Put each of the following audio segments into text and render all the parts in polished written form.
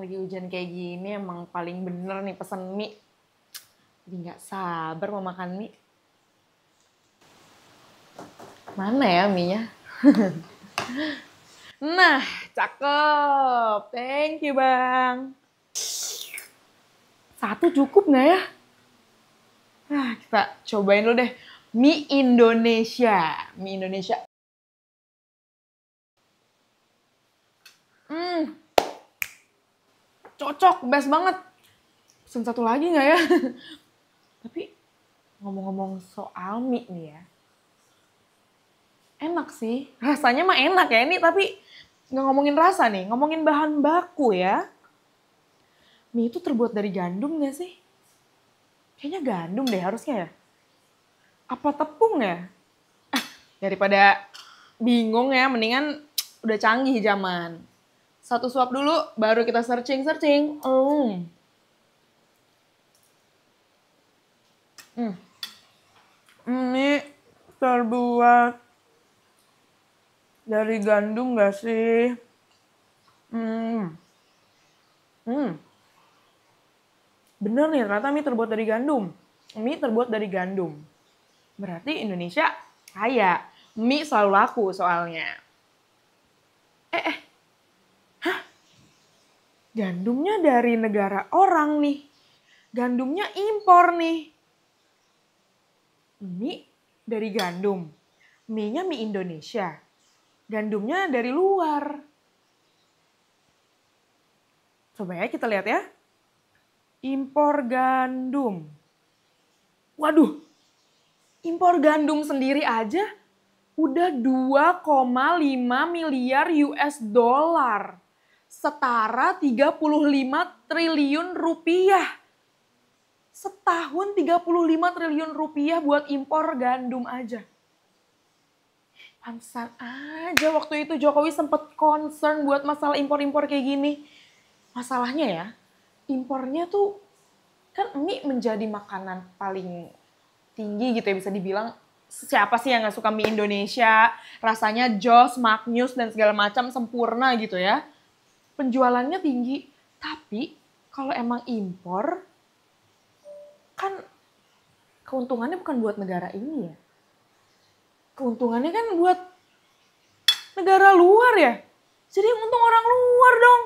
Lagi hujan kayak gini emang paling bener nih pesen mie. Jadi nggak sabar mau makan mie. Mana ya mie-nya? Nah, cakep. Thank you, Bang. Satu cukup nggak ya? Nah, kita cobain dulu deh. Mie Indonesia. Mie Indonesia. Cocok, best banget. Pesen satu lagi nggak ya? Tapi ngomong-ngomong soal mie nih ya. Enak sih. Rasanya mah enak ya ini, tapi nggak ngomongin rasa nih. Ngomongin bahan baku ya. Mie itu terbuat dari gandum nggak sih? Kayaknya gandum deh harusnya ya. Apa tepung ya? Daripada bingung ya, mendingan udah canggih zaman. Satu suap dulu, baru kita searching. Ini terbuat dari gandum gak sih? Bener nih, ternyata mie terbuat dari gandum. Mie terbuat dari gandum. Berarti Indonesia kaya. Mie selalu laku soalnya. Gandumnya dari negara orang nih. Gandumnya impor nih. Mie dari gandum. Mie-nya mie Indonesia. Gandumnya dari luar. Coba ya kita lihat ya. Impor gandum. Waduh, impor gandum sendiri aja udah 2,5 miliar US dollar. Setara 35 triliun rupiah. Setahun 35 triliun rupiah buat impor gandum aja. Pantesan aja waktu itu Jokowi sempet concern buat masalah impor-impor kayak gini. Masalahnya ya, impornya tuh kan mie menjadi makanan paling tinggi gitu ya bisa dibilang. Siapa sih yang gak suka mie Indonesia? Rasanya jos, maknyus, dan segala macam sempurna gitu ya. Penjualannya tinggi. Tapi kalau emang impor, kan keuntungannya bukan buat negara ini ya. Keuntungannya kan buat negara luar ya. Jadi yang untung orang luar dong.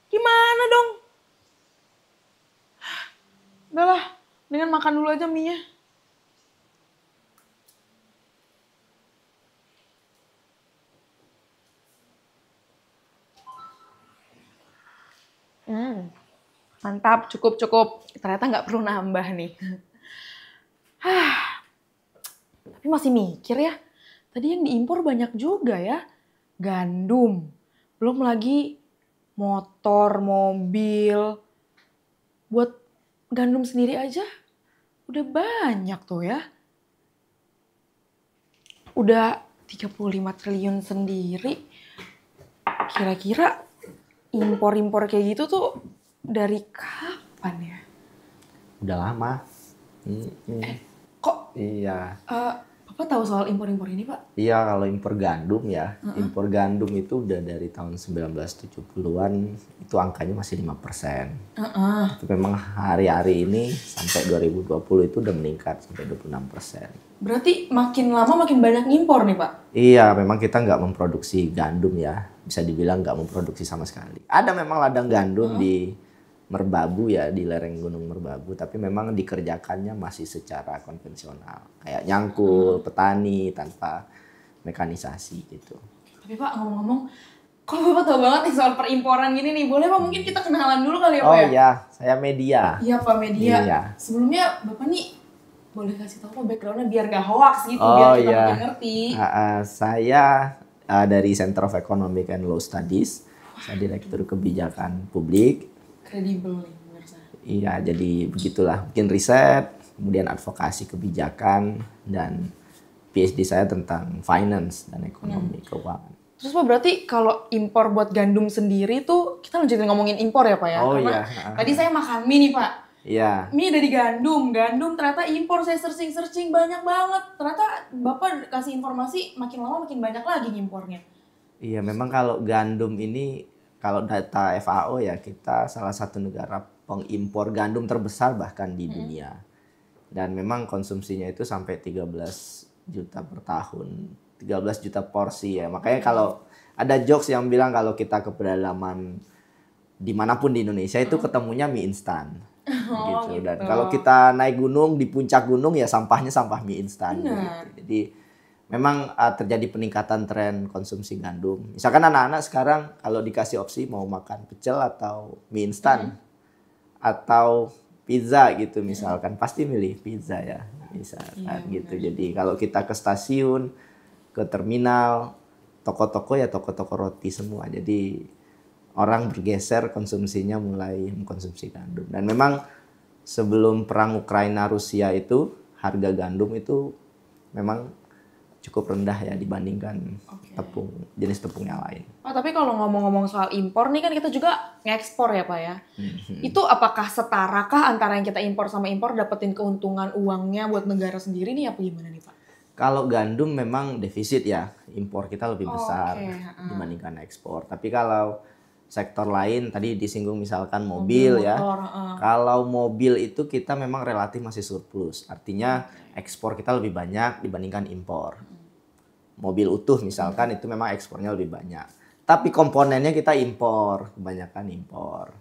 Gimana dong? Udah lah, mendingan makan dulu aja mie-nya. Mantap, cukup. Ternyata nggak perlu nambah nih. Tapi masih mikir ya, tadi yang diimpor banyak juga ya. Gandum, belum lagi motor, mobil. Buat gandum sendiri aja udah banyak tuh ya. Udah 35 triliun sendiri. Kira-kira impor-impor kayak gitu tuh dari kapan ya? Udah lama. Kok? Iya. Bapak tahu soal impor-impor ini, Pak? Iya, kalau impor gandum ya. Impor gandum itu udah dari tahun 1970-an, itu angkanya masih 5%. Tapi memang hari-hari ini sampai 2020 itu udah meningkat sampai 26%. Berarti makin lama makin banyak ngimpor nih, Pak? Iya, memang kita nggak memproduksi gandum ya. Bisa dibilang nggak memproduksi sama sekali. Ada memang ladang gandum di Merbabu ya, di lereng Gunung Merbabu. Tapi memang dikerjakannya masih secara konvensional. Kayak nyangkul, petani, tanpa mekanisasi gitu. Tapi Pak, ngomong-ngomong, kok Bapak tahu banget nih soal perimporan gini nih? Boleh Pak, mungkin kita kenalan dulu kali ya Pak ya? Oh iya, saya media. Iya Pak, media. Iya. Sebelumnya Bapak nih boleh kasih tahu Pak backgroundnya biar gak hoax gitu, biar kita makin ngerti. Saya dari Center of Economic and Law Studies. Saya Direktur Kebijakan Publik. Kredibel nih pemirsa. Iya, jadi begitulah. Bikin riset, kemudian advokasi kebijakan, dan PhD saya tentang finance dan ekonomi keuangan. Terus Pak, berarti kalau impor buat gandum sendiri tuh, kita lanjutin ngomongin impor ya Pak ya? Oh Karena iya. tadi saya makan mie nih Pak. Iya. Mie dari gandum ternyata impor, saya searching banyak banget. Ternyata Bapak kasih informasi makin lama makin banyak lagi ngimpornya. Iya, memang kalau gandum ini kalau data FAO ya kita salah satu negara pengimpor gandum terbesar bahkan di dunia. Dan memang konsumsinya itu sampai 13 juta per tahun. 13 juta porsi ya. Makanya kalau ada jokes yang bilang kalau kita ke pedalaman dimanapun di Indonesia itu ketemunya mie instan. Gitu. Dan kalau kita naik gunung di puncak gunung ya sampahnya sampah mie instan. Gitu. Jadi memang terjadi peningkatan tren konsumsi gandum. Misalkan anak-anak sekarang kalau dikasih opsi mau makan pecel atau mie instan atau pizza gitu misalkan pasti milih pizza ya misalkan gitu. Jadi kalau kita ke stasiun, ke terminal, toko-toko ya toko-toko roti semua. Jadi orang bergeser konsumsinya mulai mengkonsumsi gandum. Dan memang sebelum perang Ukraina Rusia itu harga gandum itu memang cukup rendah ya dibandingkan tepung jenis tepung yang lain. Pak, tapi kalau ngomong-ngomong soal impor nih kan kita juga ngekspor ya Pak ya. Itu apakah setarakah antara yang kita impor sama impor dapetin keuntungan uangnya buat negara sendiri nih apa gimana nih Pak? Kalau gandum memang defisit ya, impor kita lebih besar dibandingkan ekspor. Tapi kalau sektor lain tadi disinggung misalkan mobil ya. Kalau mobil itu kita memang relatif masih surplus. Artinya ekspor kita lebih banyak dibandingkan impor. Mobil utuh misalkan itu memang ekspornya lebih banyak. Tapi komponennya kita impor, kebanyakan impor.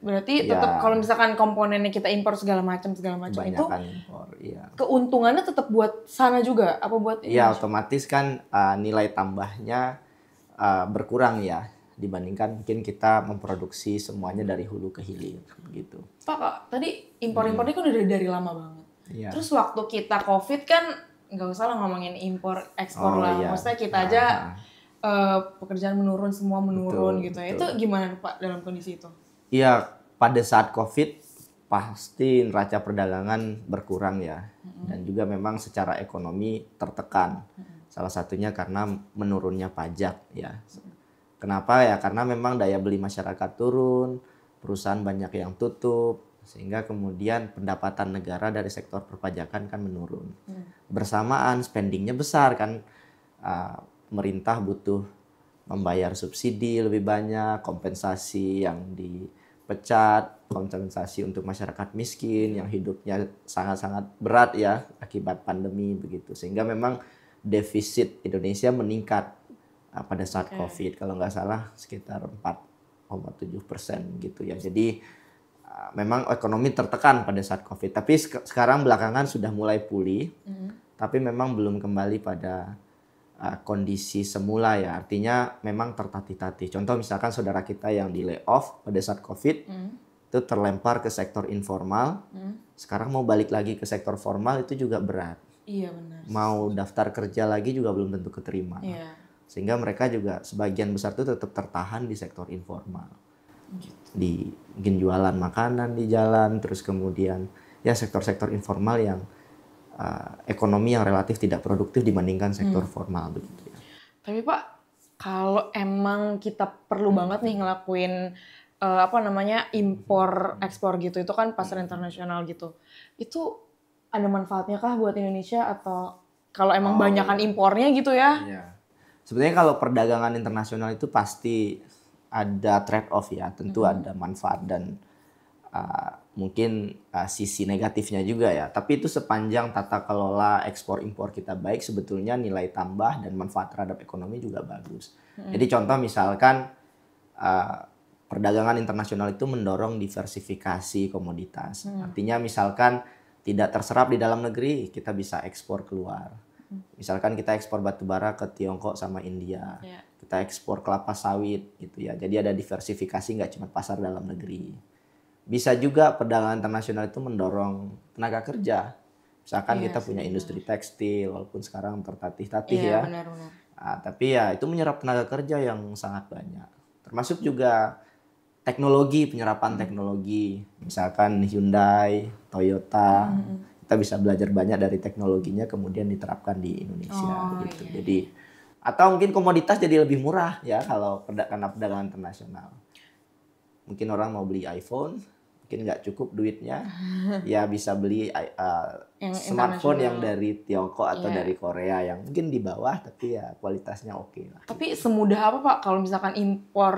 Berarti tetap kalau misalkan komponennya kita impor segala macam itu impor, iya. Keuntungannya tetap buat sana juga apa buat Indonesia? Ya otomatis kan nilai tambahnya berkurang ya dibandingkan mungkin kita memproduksi semuanya dari hulu ke hilir begitu. Pak, tadi impor-impornya kan udah dari lama banget. Iya. Terus waktu kita COVID kan nggak usah lah ngomongin impor ekspor lah. Iya. Maksudnya kita aja pekerjaan menurun semua menurun gitu ya. Itu gimana Pak dalam kondisi itu? Iya, pada saat COVID pasti neraca perdagangan berkurang ya. Dan juga memang secara ekonomi tertekan. Salah satunya karena menurunnya pajak ya. Kenapa ya? Karena memang daya beli masyarakat turun, perusahaan banyak yang tutup, sehingga kemudian pendapatan negara dari sektor perpajakan kan menurun. Bersamaan spendingnya besar kan, pemerintah butuh membayar subsidi lebih banyak, kompensasi yang dipecat, kompensasi untuk masyarakat miskin yang hidupnya sangat-sangat berat ya akibat pandemi begitu. Sehingga memang defisit Indonesia meningkat pada saat COVID, kalau nggak salah sekitar 4,7% gitu ya. Jadi memang ekonomi tertekan pada saat COVID. Tapi sekarang belakangan sudah mulai pulih, tapi memang belum kembali pada kondisi semula ya. Artinya memang tertatih-tatih. Contoh misalkan saudara kita yang di layoff pada saat COVID, itu terlempar ke sektor informal. Sekarang mau balik lagi ke sektor formal itu juga berat. Iya benar. Mau daftar kerja lagi juga belum tentu keterima. Iya. Sehingga mereka juga sebagian besar itu tetap tertahan di sektor informal. Di mungkin jualan makanan di jalan, terus kemudian ya sektor-sektor informal yang ekonomi yang relatif tidak produktif dibandingkan sektor formal begitu ya. Tapi Pak, kalau emang kita perlu banget nih ngelakuin impor ekspor gitu, itu kan pasar internasional gitu. Itu ada manfaatnya kah buat Indonesia atau kalau emang banyakan impornya gitu ya? Iya. Sebenarnya kalau perdagangan internasional itu pasti ada trade off ya, tentu ada manfaat dan mungkin sisi negatifnya juga ya. Tapi itu sepanjang tata kelola ekspor impor kita baik, sebetulnya nilai tambah dan manfaat terhadap ekonomi juga bagus. Jadi contoh misalkan perdagangan internasional itu mendorong diversifikasi komoditas. Artinya misalkan tidak terserap di dalam negeri, kita bisa ekspor keluar. Misalkan kita ekspor batu bara ke Tiongkok sama India, kita ekspor kelapa sawit gitu ya. Jadi ada diversifikasi, nggak cuma pasar dalam negeri. Bisa juga perdagangan internasional itu mendorong tenaga kerja. Misalkan kita punya industri tekstil, walaupun sekarang tertatih-tatih ya. Benar-benar. Tapi ya itu menyerap tenaga kerja yang sangat banyak. Termasuk juga teknologi, penyerapan teknologi. Misalkan Hyundai, Toyota. Kita bisa belajar banyak dari teknologinya kemudian diterapkan di Indonesia gitu. Jadi atau mungkin komoditas jadi lebih murah ya kalau karena perdagangan internasional. Mungkin orang mau beli iPhone, mungkin nggak cukup duitnya, ya bisa beli smartphone yang dari Tiongkok atau dari Korea yang mungkin di bawah tapi ya kualitasnya oke lah. Tapi semudah apa Pak kalau misalkan impor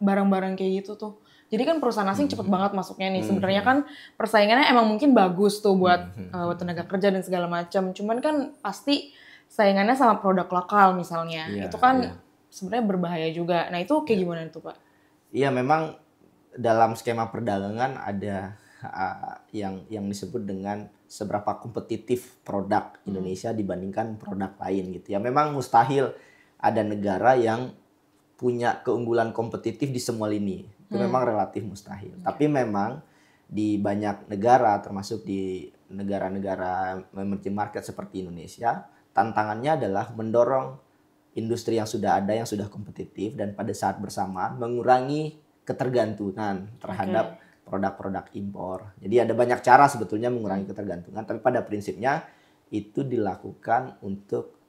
barang-barang kayak gitu tuh. Jadi kan perusahaan asing cepet banget masuknya nih. Sebenarnya kan persaingannya emang mungkin bagus tuh buat tenaga kerja dan segala macam. Cuman kan pasti saingannya sama produk lokal misalnya. Iya, Itu kan iya. sebenarnya berbahaya juga. Nah itu kayak gimana tuh Pak? Iya, memang dalam skema perdagangan ada yang disebut dengan seberapa kompetitif produk Indonesia dibandingkan produk lain gitu ya. Memang mustahil ada negara yang punya keunggulan kompetitif di semua lini. Itu memang relatif mustahil. Tapi memang di banyak negara, termasuk di negara-negara emerging market seperti Indonesia, tantangannya adalah mendorong industri yang sudah ada, yang sudah kompetitif, dan pada saat bersamaan mengurangi ketergantungan terhadap produk-produk impor. Jadi ada banyak cara sebetulnya mengurangi ketergantungan, tapi pada prinsipnya itu dilakukan untuk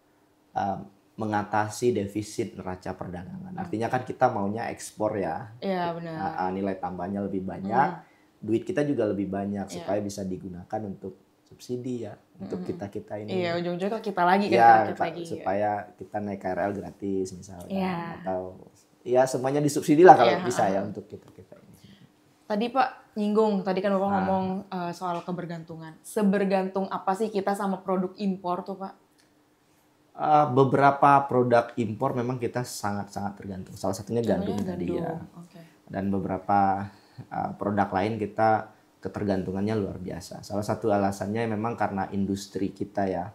mengatasi defisit neraca perdagangan. Artinya kan kita maunya ekspor ya. Iya benar. Nilai tambahnya lebih banyak, duit kita juga lebih banyak supaya bisa digunakan untuk subsidi ya, untuk kita-kita ini. Iya, ujung-ujungnya kita lagi kan Ya, kita lagi. supaya kita naik KRL gratis misalnya, Iya. atau ya semuanya disubsidi lah kalau bisa ya untuk kita-kita ini. Tadi Pak nyinggung, tadi kan Bapak ngomong soal kebergantungan. Sebergantung apa sih kita sama produk impor tuh Pak? Beberapa produk impor memang kita sangat-sangat tergantung. Salah satunya gandum tadi ya. Dan beberapa produk lain kita ketergantungannya luar biasa. Salah satu alasannya memang karena industri kita ya,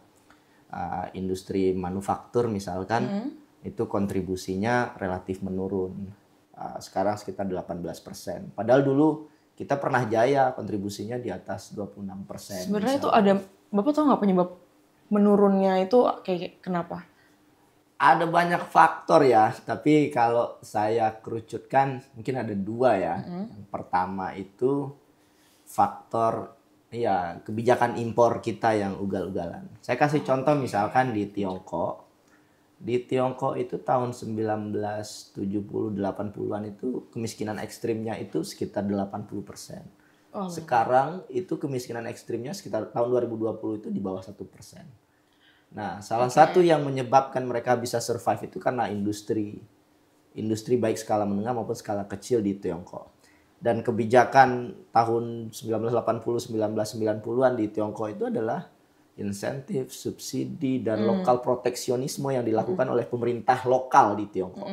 industri manufaktur misalkan, itu kontribusinya relatif menurun. Sekarang sekitar 18%. Padahal dulu kita pernah jaya kontribusinya di atas 26%. Sebenarnya itu ada, Bapak tahu nggak penyebab menurunnya itu kayak kenapa? Ada banyak faktor ya, tapi kalau saya kerucutkan mungkin ada dua ya. Yang pertama itu faktor ya kebijakan impor kita yang ugal-ugalan. Saya kasih contoh misalkan di Tiongkok. Di Tiongkok itu tahun 1970-80-an itu kemiskinan ekstrimnya itu sekitar 80%. Sekarang itu kemiskinan ekstrimnya sekitar tahun 2020 itu di bawah 1%. Nah, salah satu yang menyebabkan mereka bisa survive itu karena industri baik skala menengah maupun skala kecil di Tiongkok. Dan kebijakan tahun 1980-1990-an di Tiongkok itu adalah insentif, subsidi, dan lokal proteksionisme yang dilakukan oleh pemerintah lokal di Tiongkok.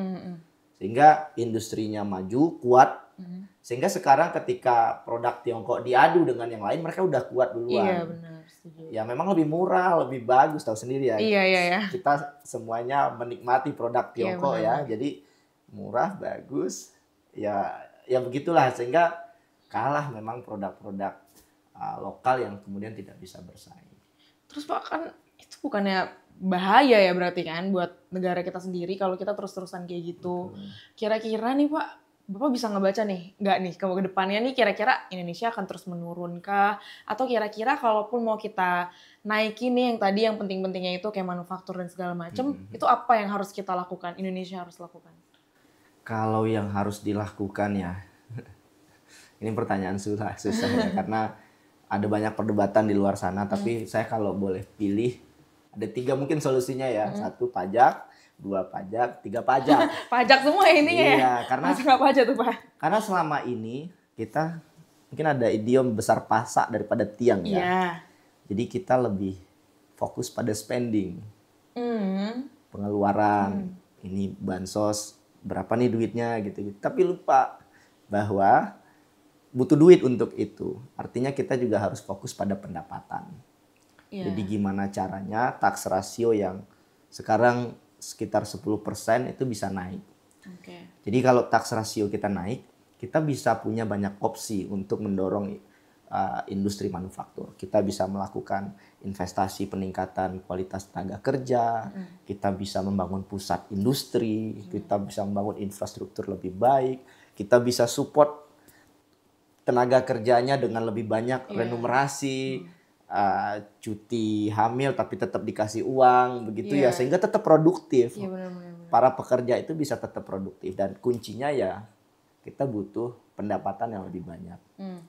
Sehingga industrinya maju, kuat. Sehingga sekarang ketika produk Tiongkok diadu dengan yang lain, mereka udah kuat duluan. Iya benar, setuju. Ya memang lebih murah, lebih bagus, tahu sendiri ya. Iya. Kita semuanya menikmati produk Tiongkok ya. Jadi murah, bagus. Ya begitulah, sehingga kalah memang produk-produk lokal yang kemudian tidak bisa bersaing. Terus Pak, kan itu bukannya bahaya ya berarti kan buat negara kita sendiri kalau kita terus-terusan kayak gitu. Kira-kira nih Pak, Bapak bisa ngebaca nih, nggak nih ke depannya nih kira-kira Indonesia akan terus menurun kah? Atau kira-kira kalaupun mau kita naikin nih yang tadi yang penting-pentingnya itu kayak manufaktur dan segala macam, itu apa yang harus kita lakukan, Indonesia harus lakukan? Kalau yang harus dilakukan ya, ini pertanyaan susah ya, karena ada banyak perdebatan di luar sana, tapi saya kalau boleh pilih, ada 3 mungkin solusinya ya. 1 pajak, 2 pajak, 3 pajak. Pajak semua intinya ya? Iya, karena masa nggak pajak tuh Pak? Karena selama ini kita mungkin ada idiom besar pasak daripada tiang ya. Iya. Jadi kita lebih fokus pada spending, pengeluaran, ini bansos, berapa nih duitnya gitu. Tapi lupa bahwa butuh duit untuk itu. Artinya kita juga harus fokus pada pendapatan. Jadi gimana caranya tax ratio yang sekarang sekitar 10% itu bisa naik. Jadi kalau tax ratio kita naik, kita bisa punya banyak opsi untuk mendorong industri manufaktur. Kita bisa melakukan investasi peningkatan kualitas tenaga kerja, kita bisa membangun pusat industri, kita bisa membangun infrastruktur lebih baik, kita bisa support tenaga kerjanya dengan lebih banyak remunerasi, cuti hamil tapi tetap dikasih uang begitu ya, sehingga tetap produktif. Para pekerja itu bisa tetap produktif, dan kuncinya ya kita butuh pendapatan yang lebih banyak,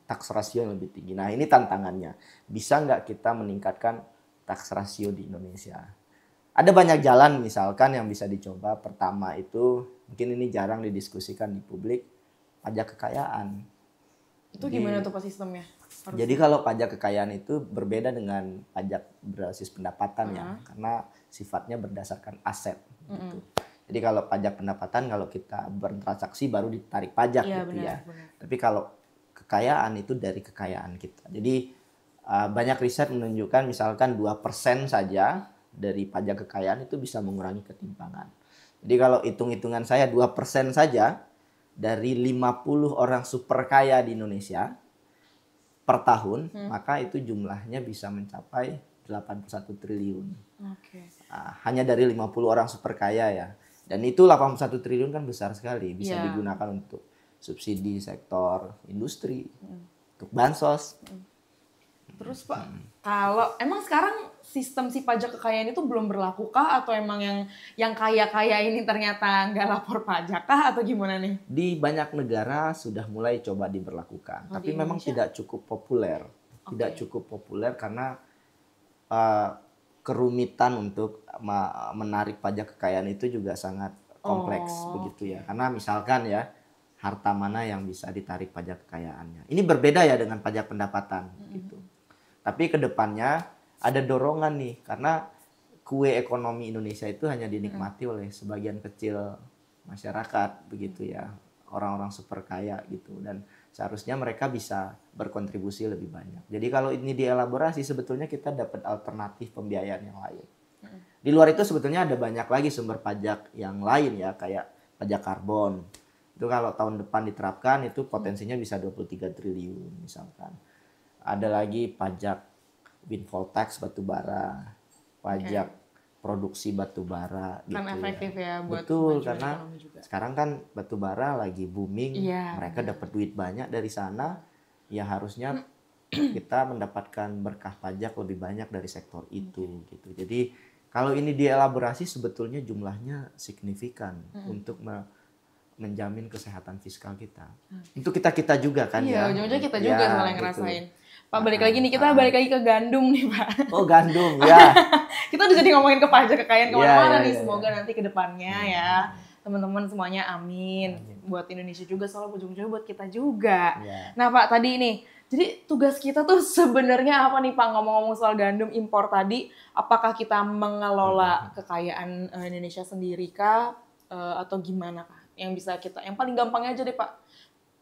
tax ratio yang lebih tinggi. Nah ini tantangannya, bisa nggak kita meningkatkan tax ratio di Indonesia? Ada banyak jalan misalkan yang bisa dicoba. Pertama itu mungkin ini jarang didiskusikan di publik, pajak kekayaan. Itu gimana tuh Pak sistemnya? Jadi kalau pajak kekayaan itu berbeda dengan pajak berbasis pendapatan ya, karena sifatnya berdasarkan aset. Gitu. Jadi kalau pajak pendapatan kalau kita bertransaksi baru ditarik pajak gitu ya. Benar. Tapi kalau kekayaan itu dari kekayaan kita. Jadi banyak riset menunjukkan misalkan 2% saja dari pajak kekayaan itu bisa mengurangi ketimpangan. Jadi kalau hitung-hitungan saya 2% saja dari 50 orang super kaya di Indonesia per tahun, maka itu jumlahnya bisa mencapai 81 triliun. Hanya dari 50 orang super kaya ya. Dan itu 81 triliun kan besar sekali, bisa digunakan untuk subsidi sektor industri, untuk bansos. Terus Pak, kalau emang sekarang sistem si pajak kekayaan itu belum berlaku kah atau emang yang kaya-kaya ini ternyata nggak lapor pajak kah atau gimana nih? Di banyak negara sudah mulai coba diberlakukan, tapi memang tidak cukup populer. Tidak cukup populer karena kerumitan untuk menarik pajak kekayaan itu juga sangat kompleks begitu ya. Karena misalkan ya, harta mana yang bisa ditarik pajak kekayaannya. Ini berbeda ya dengan pajak pendapatan gitu. Tapi ke depannya ada dorongan nih karena kue ekonomi Indonesia itu hanya dinikmati oleh sebagian kecil masyarakat begitu ya. Orang-orang super kaya gitu dan seharusnya mereka bisa berkontribusi lebih banyak. Jadi kalau ini dielaborasi sebetulnya kita dapat alternatif pembiayaan yang lain. Di luar itu sebetulnya ada banyak lagi sumber pajak yang lain ya kayak pajak karbon. Itu kalau tahun depan diterapkan itu potensinya bisa 23 triliun misalkan. Ada lagi pajak windfall tax batubara, pajak produksi batubara gitu. Kan efektif ya buat betul karena juga. Sekarang kan batubara lagi booming, mereka dapat duit banyak dari sana, ya harusnya kita mendapatkan berkah pajak lebih banyak dari sektor itu gitu. Jadi kalau ini dielaborasi sebetulnya jumlahnya signifikan untuk menjamin kesehatan fiskal kita. Untuk kita juga kan ya. Iya, ujung-ujungnya kita juga soalnya ngerasain. Pak balik lagi nih, kita balik lagi ke gandum nih Pak. Oh gandum ya. Kita udah jadi ngomongin ke pajak kekayaan kemana-mana nih. Semoga nanti ke depannya ya teman-teman semuanya amin. Buat Indonesia juga soalnya ujung-ujungnya buat kita juga. Nah Pak tadi nih, jadi tugas kita tuh sebenarnya apa nih Pak ngomong-ngomong soal gandum impor tadi? Apakah kita mengelola kekayaan Indonesia sendiri kah atau gimana Kak? Yang bisa kita, yang paling gampangnya aja deh Pak.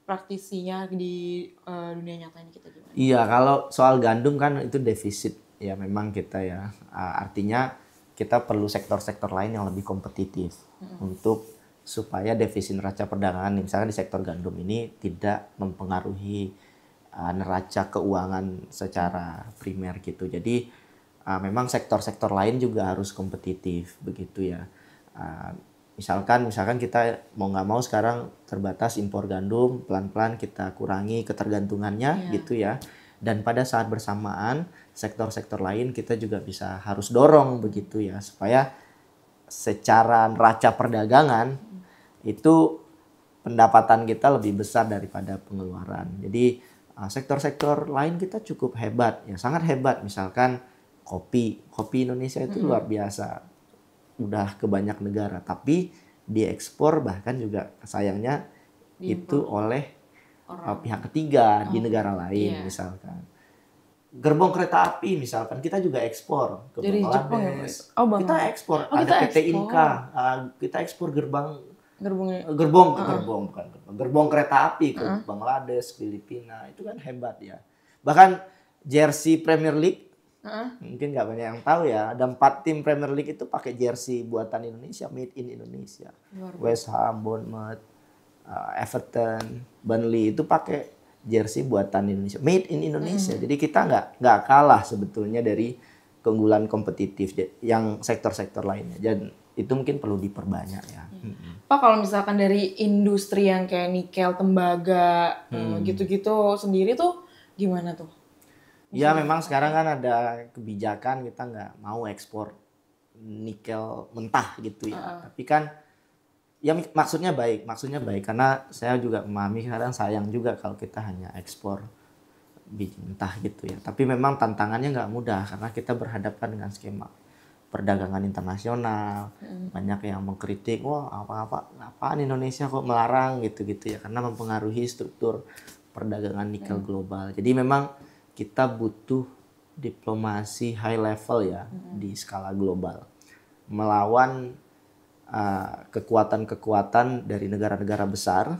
Praktisinya di dunia nyata ini kita gimana? Iya, kalau soal gandum kan itu defisit ya memang kita ya. Artinya kita perlu sektor-sektor lain yang lebih kompetitif untuk supaya defisit neraca perdagangan misalnya di sektor gandum ini tidak mempengaruhi neraca keuangan secara primer gitu. Jadi memang sektor-sektor lain juga harus kompetitif begitu ya. Misalkan kita mau nggak mau sekarang terbatas impor gandum, pelan-pelan kita kurangi ketergantungannya gitu ya. Dan pada saat bersamaan sektor-sektor lain kita juga bisa harus dorong begitu ya supaya secara neraca perdagangan itu pendapatan kita lebih besar daripada pengeluaran. Jadi sektor-sektor lain kita cukup hebat ya, sangat hebat. Misalkan kopi Indonesia itu luar biasa. Udah ke banyak negara, tapi diekspor bahkan juga sayangnya itu oleh pihak ketiga di negara lain misalkan. Gerbong kereta api misalkan kita juga ekspor ke Bangladesh. Kita ekspor, ada PT Inka, kita ekspor gerbong kereta api ke Bangladesh, Filipina, itu kan hebat ya. Bahkan jersey Premier League mungkin nggak banyak yang tahu ya, ada 4 tim Premier League itu pakai jersey buatan Indonesia, made in Indonesia. West Ham, Bournemouth, Everton, Burnley itu pakai jersey buatan Indonesia, made in Indonesia. Jadi kita nggak kalah sebetulnya dari keunggulan kompetitif yang sektor-sektor lainnya. Dan itu mungkin perlu diperbanyak ya. Pak kalau misalkan dari industri yang kayak nikel, tembaga, gitu-gitu sendiri tuh gimana tuh? Ya memang sekarang kan ada kebijakan kita nggak mau ekspor nikel mentah gitu ya. Tapi kan ya maksudnya baik karena saya juga memahami sekarang sayang juga kalau kita hanya ekspor biji mentah gitu ya. Tapi memang tantangannya nggak mudah karena kita berhadapan dengan skema perdagangan internasional. Banyak yang mengkritik, wah apaan Indonesia kok melarang gitu-gitu ya, karena mempengaruhi struktur perdagangan nikel global. Jadi memang kita butuh diplomasi high level ya di skala global, melawan kekuatan-kekuatan dari negara-negara besar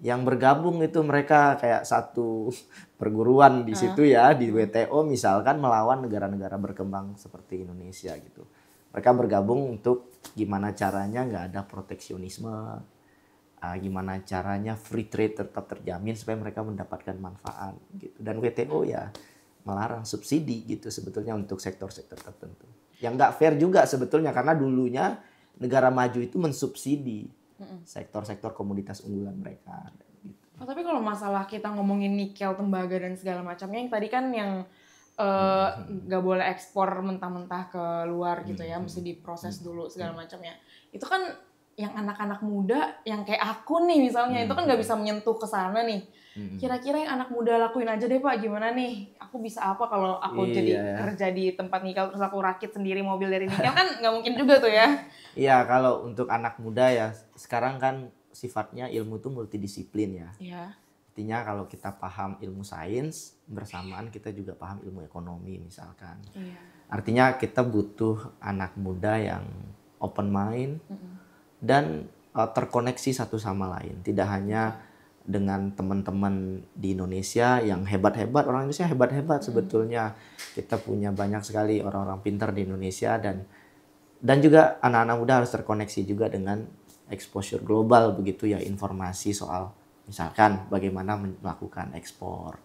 yang bergabung. Itu mereka kayak satu perguruan di situ ya, di WTO misalkan, melawan negara-negara berkembang seperti Indonesia gitu. Mereka bergabung untuk gimana caranya nggak ada proteksionisme, gimana caranya free trade tetap terjamin supaya mereka mendapatkan manfaat gitu. Dan WTO ya melarang subsidi gitu sebetulnya untuk sektor-sektor tertentu. Yang nggak fair juga sebetulnya, karena dulunya negara maju itu mensubsidi sektor-sektor komoditas unggulan mereka. Gitu. Oh, tapi kalau masalah kita ngomongin nikel, tembaga dan segala macamnya, yang tadi kan yang nggak boleh ekspor mentah-mentah ke luar gitu ya, mesti diproses dulu segala macamnya. Itu kan yang anak-anak muda, yang kayak aku nih misalnya, itu kan nggak bisa menyentuh ke sana nih. Kira-kira yang anak muda lakuin aja deh Pak, gimana nih? Aku bisa apa kalau aku jadi kerja di tempat nikel terus aku rakit sendiri mobil dari nikel, kan nggak mungkin juga tuh ya. Iya, kalau untuk anak muda ya sekarang kan sifatnya ilmu itu multidisiplin ya. Iya. Artinya kalau kita paham ilmu sains, bersamaan kita juga paham ilmu ekonomi misalkan. Iya. Artinya kita butuh anak muda yang open mind dan terkoneksi satu sama lain. Tidak hanya dengan teman-teman di Indonesia yang hebat-hebat, orang Indonesia hebat-hebat sebetulnya. Kita punya banyak sekali orang-orang pintar di Indonesia, dan juga anak-anak muda harus terkoneksi juga dengan exposure global begitu ya, informasi soal misalkan bagaimana melakukan ekspor.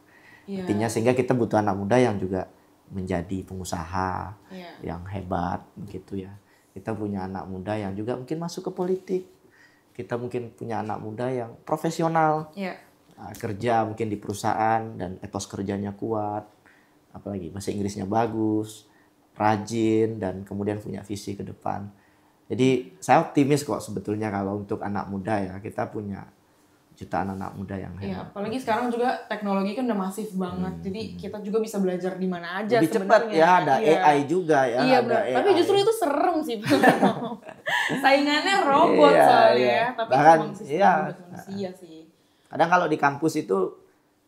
Artinya sehingga kita butuh anak muda yang juga menjadi pengusaha yang hebat begitu ya. Kita punya anak muda yang juga mungkin masuk ke politik. Kita mungkin punya anak muda yang profesional, kerja mungkin di perusahaan dan etos kerjanya kuat, apalagi bahasa Inggrisnya bagus, rajin, dan kemudian punya visi ke depan. Jadi saya optimis kok sebetulnya kalau untuk anak muda ya, kita punya jutaan anak muda yang hebat. Iya, apalagi sekarang juga teknologi kan udah masif banget. Jadi kita juga bisa belajar di mana aja lebih cepat ya, ada AI juga ya. Iya, ada AI. Tapi justru itu serem sih. Saingannya robot soalnya ya. Tapi bahkan manusia sih. Kadang kalau di kampus itu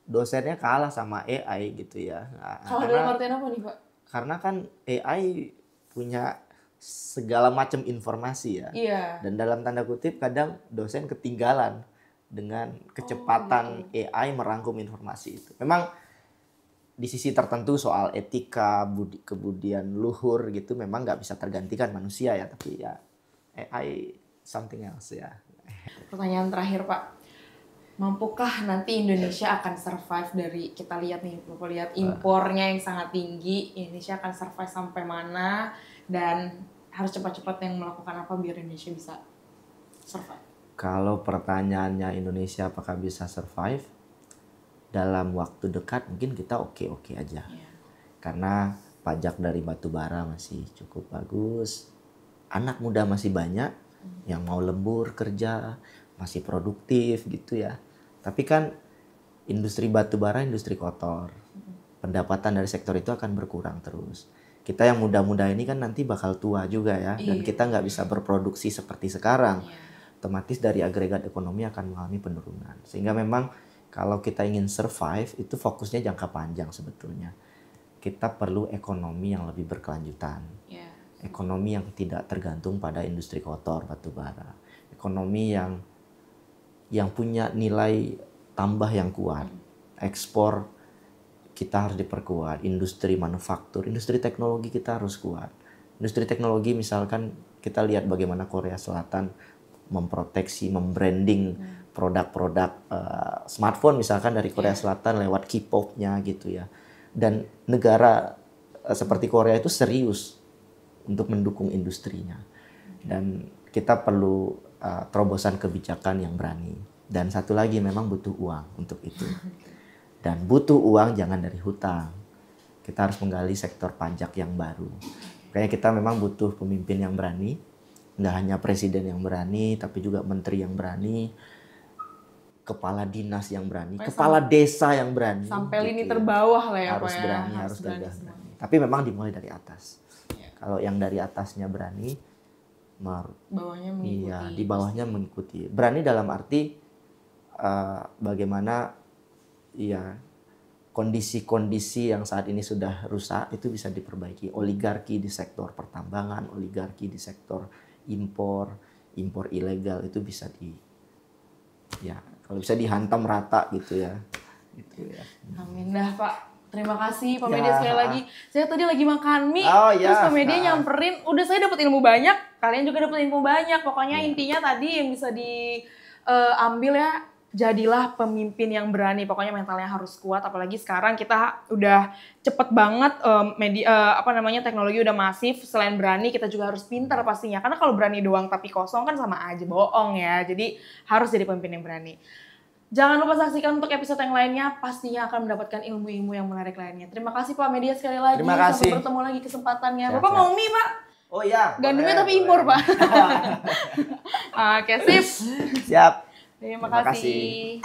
dosennya kalah sama AI gitu ya. Kalau dalam artian apa nih Pak? Karena kan AI punya segala macam informasi ya. Iya. Dan dalam tanda kutip kadang dosen ketinggalan dengan kecepatan AI merangkum informasi itu. Memang di sisi tertentu soal etika, kemudian luhur gitu memang nggak bisa tergantikan manusia ya. Tapi ya AI something else ya. Pertanyaan terakhir Pak. Mampukah nanti Indonesia akan survive dari, kita lihat nih, Bapak lihat impornya yang sangat tinggi, Indonesia akan survive sampai mana, dan harus cepat-cepat yang melakukan apa biar Indonesia bisa survive? Kalau pertanyaannya Indonesia apakah bisa survive, dalam waktu dekat mungkin kita oke-oke aja. Karena pajak dari batu bara masih cukup bagus, anak muda masih banyak yang mau lembur kerja, masih produktif gitu ya. Tapi kan industri batu bara industri kotor. Pendapatan dari sektor itu akan berkurang terus. Kita yang muda-muda ini kan nanti bakal tua juga ya. Dan kita nggak bisa berproduksi seperti sekarang. Otomatis dari agregat ekonomi akan mengalami penurunan. Sehingga memang kalau kita ingin survive itu fokusnya jangka panjang sebetulnya. Kita perlu ekonomi yang lebih berkelanjutan. Ekonomi yang tidak tergantung pada industri kotor batu bara. Ekonomi yang punya nilai tambah yang kuat. Ekspor kita harus diperkuat, industri manufaktur, industri teknologi kita harus kuat. Industri teknologi misalkan kita lihat bagaimana Korea Selatan memproteksi, membranding produk-produk smartphone misalkan dari Korea Selatan lewat K-pop-nya gitu ya. Dan negara seperti Korea itu serius untuk mendukung industrinya. Dan kita perlu terobosan kebijakan yang berani. Dan satu lagi memang butuh uang untuk itu. Dan butuh uang jangan dari hutang. Kita harus menggali sektor pajak yang baru. Makanya kita memang butuh pemimpin yang berani. Nggak hanya presiden yang berani, tapi juga menteri yang berani, kepala dinas yang berani, kepala desa yang berani. Sampai lini terbawah lah ya harus Pak ya. Berani. Tapi memang dimulai dari atas. Kalau yang dari atasnya berani, bawahnya mengikuti. iya, di bawahnya mengikuti. Berani dalam arti bagaimana ya kondisi-kondisi yang saat ini sudah rusak itu bisa diperbaiki. Oligarki di sektor pertambangan, oligarki di sektor impor ilegal itu bisa kalau bisa dihantam rata gitu ya. Gitu ya. Amin dah Pak. Terima kasih Pak Ya. Media sekali lagi. Saya tadi lagi makan mie, Oh, ya. terus Pak Media nyamperin, udah saya dapat ilmu banyak, kalian juga dapat ilmu banyak. Pokoknya intinya tadi yang bisa diambil ya, jadilah pemimpin yang berani. Pokoknya mentalnya harus kuat, apalagi sekarang kita udah cepet banget teknologi udah masif. Selain berani, kita juga harus pintar pastinya. Karena kalau berani doang tapi kosong kan sama aja bohong ya. Jadi harus jadi pemimpin yang berani. Jangan lupa saksikan untuk episode yang lainnya, pastinya akan mendapatkan ilmu-ilmu yang menarik lainnya. Terima kasih Pak Media sekali lagi. Terima kasih. Sampai bertemu lagi kesempatannya. Siap, Bapak siap. mau mie Pak? Oh iya. Gandumnya boleh, tapi impor boleh. Pak. Oke sip. Siap. Terima Terima kasih.